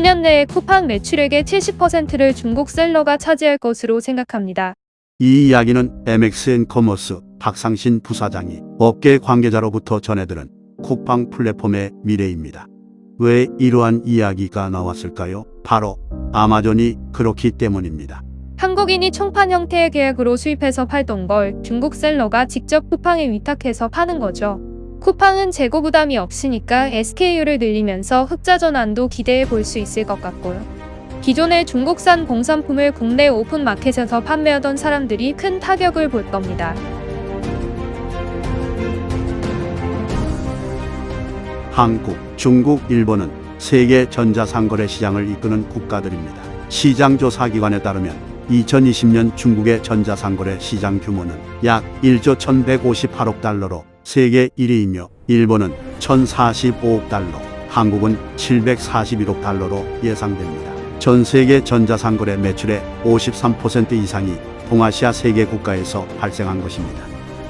수년 내에 쿠팡 매출액의 70%를 중국 셀러가 차지할 것으로 생각합니다. 이 이야기는 MXN커머스 박상신 부사장이 업계 관계자로부터 전해들은 쿠팡 플랫폼의 미래입니다. 왜 이러한 이야기가 나왔을까요? 바로 아마존이 그렇기 때문입니다. 한국인이 총판 형태의 계약으로 수입해서 팔던 걸 중국 셀러가 직접 쿠팡에 위탁해서 파는 거죠. 쿠팡은 재고 부담이 없으니까 SKU를 늘리면서 흑자 전환도 기대해 볼 수 있을 것 같고요. 기존의 중국산 공산품을 국내 오픈마켓에서 판매하던 사람들이 큰 타격을 볼 겁니다. 한국, 중국, 일본은 세계 전자상거래 시장을 이끄는 국가들입니다. 시장조사기관에 따르면 2020년 중국의 전자상거래 시장 규모는 약 1조 1158억 달러로 세계 1위이며 일본은 1045억 달러, 한국은 741억 달러로 예상됩니다. 전 세계 전자상거래 매출의 53% 이상이 동아시아 3개 국가에서 발생한 것입니다.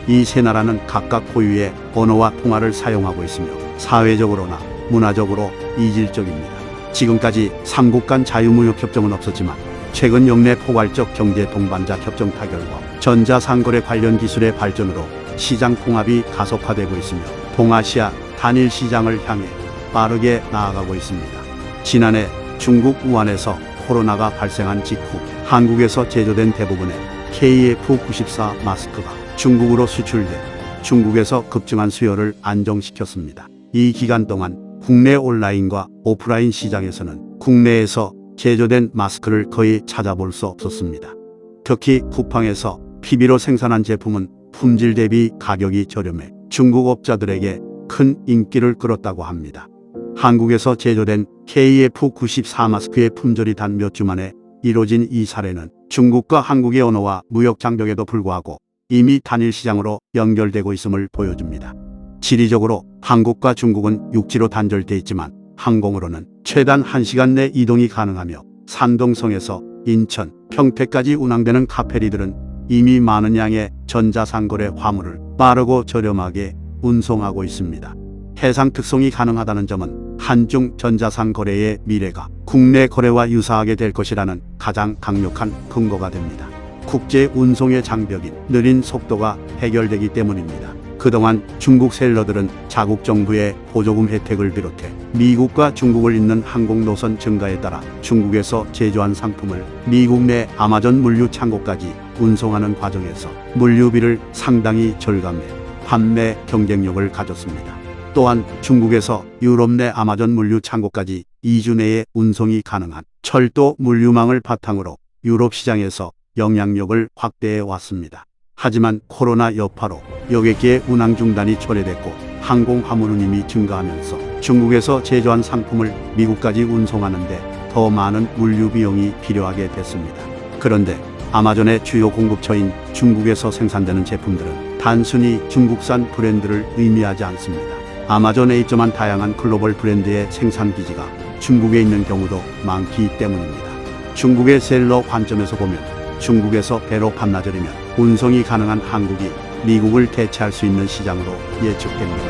이 세 나라는 각각 고유의 언어와 통화를 사용하고 있으며 사회적으로나 문화적으로 이질적입니다. 지금까지 3국 간 자유무역협정은 없었지만 최근 역내 포괄적 경제 동반자 협정 타결과 전자상거래 관련 기술의 발전으로 시장 통합이 가속화되고 있으며 동아시아 단일 시장을 향해 빠르게 나아가고 있습니다. 지난해 중국 우한에서 코로나가 발생한 직후 한국에서 제조된 대부분의 KF94 마스크가 중국으로 수출돼 중국에서 급증한 수요를 안정시켰습니다. 이 기간 동안 국내 온라인과 오프라인 시장에서는 국내에서 제조된 마스크를 거의 찾아볼 수 없었습니다. 특히 쿠팡에서 PB로 생산한 제품은 품질 대비 가격이 저렴해 중국 업자들에게 큰 인기를 끌었다고 합니다. 한국에서 제조된 KF94 마스크의 품절이 단 몇 주 만에 이뤄진 이 사례는 중국과 한국의 언어와 무역 장벽에도 불구하고 이미 단일 시장으로 연결되고 있음을 보여줍니다. 지리적으로 한국과 중국은 육지로 단절돼 있지만 항공으로는 최단 1시간 내 이동이 가능하며 산동성에서 인천, 평택까지 운항되는 카페리들은 이미 많은 양의 전자상거래 화물을 빠르고 저렴하게 운송하고 있습니다. 해상 특송이 가능하다는 점은 한중 전자상거래의 미래가 국내 거래와 유사하게 될 것이라는 가장 강력한 근거가 됩니다. 국제 운송의 장벽인 느린 속도가 해결되기 때문입니다. 그동안 중국 셀러들은 자국 정부의 보조금 혜택을 비롯해 미국과 중국을 잇는 항공 노선 증가에 따라 중국에서 제조한 상품을 미국 내 아마존 물류 창고까지 운송하는 과정에서 물류비를 상당히 절감해 판매 경쟁력을 가졌습니다. 또한 중국에서 유럽 내 아마존 물류 창고까지 2주 내에 운송이 가능한 철도 물류망을 바탕으로 유럽 시장에서 영향력을 확대해 왔습니다. 하지만 코로나 여파로 여객기의 운항 중단이 초래됐고 항공 화물 운임이 증가하면서 중국에서 제조한 상품을 미국까지 운송하는데 더 많은 물류 비용이 필요하게 됐습니다. 그런데 아마존의 주요 공급처인 중국에서 생산되는 제품들은 단순히 중국산 브랜드를 의미하지 않습니다. 아마존에 입점한 다양한 글로벌 브랜드의 생산 기지가 중국에 있는 경우도 많기 때문입니다. 중국의 셀러 관점에서 보면 중국에서 배로 반나절이면 운송이 가능한 한국이 미국을 대체할 수 있는 시장으로 예측됩니다.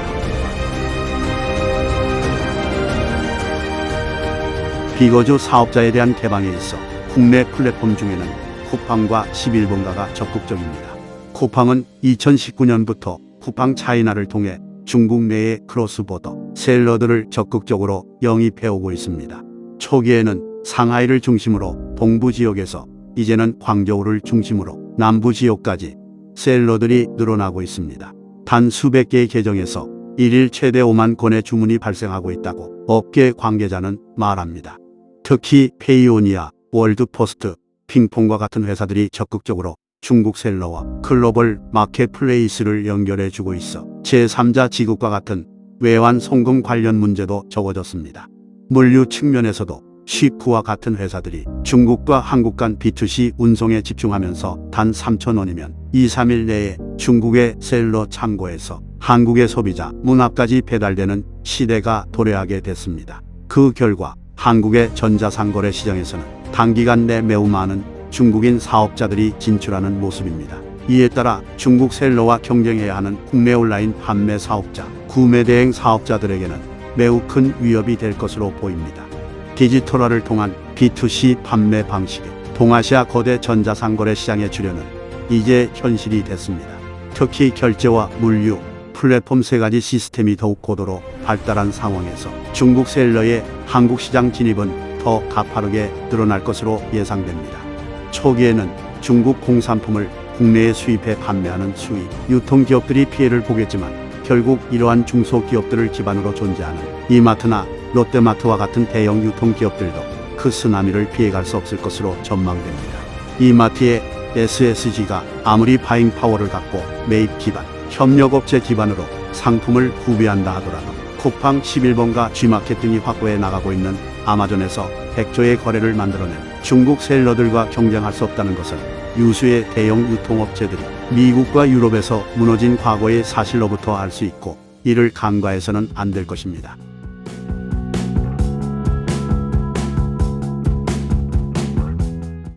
비거주 사업자에 대한 개방에 있어 국내 플랫폼 중에는 쿠팡과 11번가가 적극적입니다. 쿠팡은 2019년부터 쿠팡 차이나를 통해 중국 내의 크로스보더 셀러들을 적극적으로 영입해오고 있습니다. 초기에는 상하이를 중심으로 동부 지역에서 이제는 광저우를 중심으로 남부 지역까지 셀러들이 늘어나고 있습니다. 단 수백 개의 계정에서 일일 최대 5만 건의 주문이 발생하고 있다고 업계 관계자는 말합니다. 특히 페이오니아, 월드포스트, 핑퐁과 같은 회사들이 적극적으로 중국 셀러와 글로벌 마켓플레이스를 연결해주고 있어 제3자 지급과 같은 외환 송금 관련 문제도 적어졌습니다. 물류 측면에서도 쉬프와 같은 회사들이 중국과 한국 간 B2C 운송에 집중하면서 단 3,000원이면 2-3일 내에 중국의 셀러 창고에서 한국의 소비자 문 앞까지 배달되는 시대가 도래하게 됐습니다. 그 결과 한국의 전자상거래 시장에서는 단기간 내 매우 많은 중국인 사업자들이 진출하는 모습입니다. 이에 따라 중국 셀러와 경쟁해야 하는 국내 온라인 판매 사업자, 구매 대행 사업자들에게는 매우 큰 위협이 될 것으로 보입니다. 디지털화를 통한 B2C 판매 방식의 동아시아 거대 전자상거래 시장의 출현은 이제 현실이 됐습니다. 특히 결제와 물류, 플랫폼 세 가지 시스템이 더욱 고도로 발달한 상황에서 중국 셀러의 한국 시장 진입은 더 가파르게 늘어날 것으로 예상됩니다. 초기에는 중국 공산품을 국내에 수입해 판매하는 수입, 유통기업들이 피해를 보겠지만 결국 이러한 중소기업들을 기반으로 존재하는 이마트나 롯데마트와 같은 대형 유통기업들도 그 쓰나미를 피해갈 수 없을 것으로 전망됩니다. 이마트의 SSG가 아무리 바잉 파워를 갖고 매입 기반, 협력업체 기반으로 상품을 구비한다 하더라도 쿠팡 11번가 G마켓 등이 확보해 나가고 있는 아마존에서 100조의 거래를 만들어낸 중국 셀러들과 경쟁할 수 없다는 것을 유수의 대형 유통업체들이 미국과 유럽에서 무너진 과거의 사실로부터 알 수 있고 이를 간과해서는 안 될 것입니다.